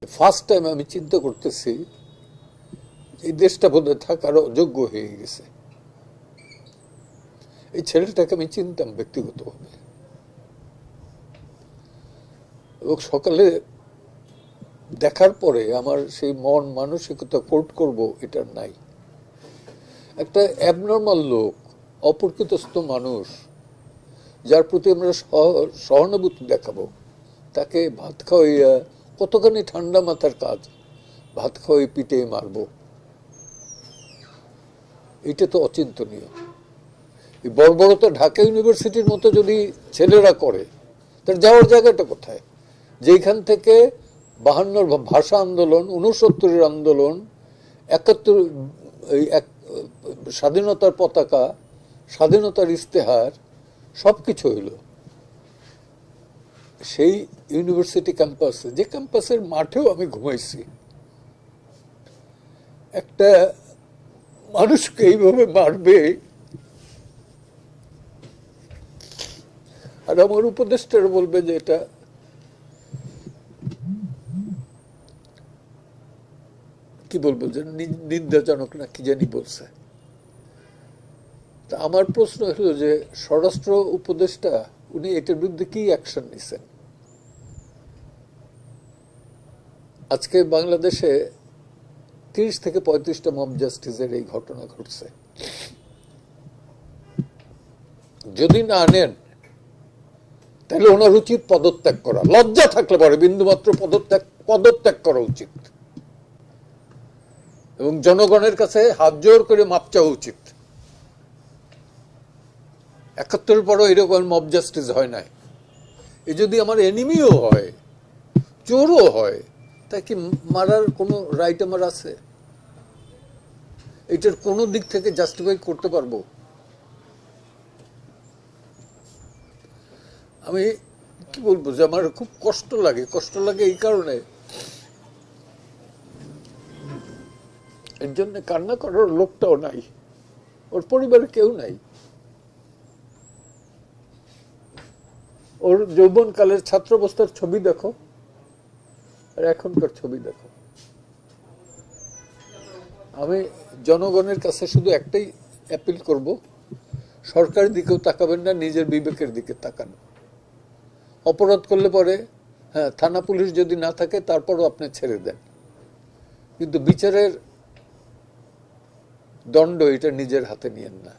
First time আমি চিন্তা করতেছি এই দেশটা বোধহয় থাকার অযোগ্য হয়ে গেছে। এই ছেলেটাকে আমি চিনতাম ব্যক্তিগতভাবে, এবং সকালে দেখার পরে আমার সেই মন মানসিকতা কোট করব এটা নাই। একটা অ্যাবনর্মাল লোক, অপ্রকৃতস্থ মানুষ, যার প্রতি আমরা সহানুভূতি দেখাবো, তাকে ভাত খাওয়াইয়া, কতখানি ঠান্ডা মাথার কাজ, ভাত খাওয়াই পিটে মারবো, এটা তো অচিন্তনীয়। এই বর্বরতা ঢাকা ইউনিভার্সিটির মতো যদি ছেলেরা করে, তার যাওয়ার জায়গাটা কোথায়? যেখান থেকে 52 ভাষা আন্দোলন, 69 আন্দোলন, 71 স্বাধীনতার পতাকা, স্বাধীনতার ইস্তেহার, সবকিছু হইল সেই ইউনিভার্সিটি ক্যাম্পাসে, যে ক্যাম্পাসের মাঠেও আমি ঘুমাইছি। একটা মানুষকে এইভাবে মারবে, আর আমার উপদেষ্টারা বলবে যে এটা কি বলবো, যে নিন্দাজনক না কি জানি বলছে। তা আমার প্রশ্ন হলো যে স্বরাষ্ট্র উপদেষ্টা উনি এটার বিরুদ্ধে কি অ্যাকশন নিছেন? আজকে বাংলাদেশে 30 থেকে 35টা মব জাস্টিসের এই ঘটনা ঘটছে। যদি না নেন তাহলে ওনার উচিত পদত্যাগ করা। লজ্জা থাকলে পরে বিন্দুমাত্র পদত্যাগ করা উচিত, এবং জনগণের কাছে হাত জোর করে মাপ চাওয়া উচিত। 71 পরও এরকম মব জাস্টিস হয় নাই। এ যদি আমার এনিমিও হয়, চোরও হয়, তা কি মারার কোনো রাইট আমার আছে? এটার কোনো দিক থেকে জাস্টিফাই করতে পারবো? আমি কি বলবো, যে আমার খুব কষ্ট লাগে এই কারণে, এর জন্য কান্না করার লোকটাও নাই, ওর পরিবারে কেউ নাই। ওর যৌবনকালের ছাত্রাবস্থার ছবি দেখো, আর এখনকার ছবি দেখো। আমি জনগণের কাছে শুধু একটাই অ্যাপিল করব, সরকারের দিকেও তাকাবেন না, নিজের বিবেকের দিকে তাকান। অপরাধ করলে পরে হ্যাঁ, থানা পুলিশ যদি না থাকে তারপরও আপনি ছেড়ে দেন, কিন্তু বিচারের দণ্ড এটা নিজের হাতে নিয়েন না।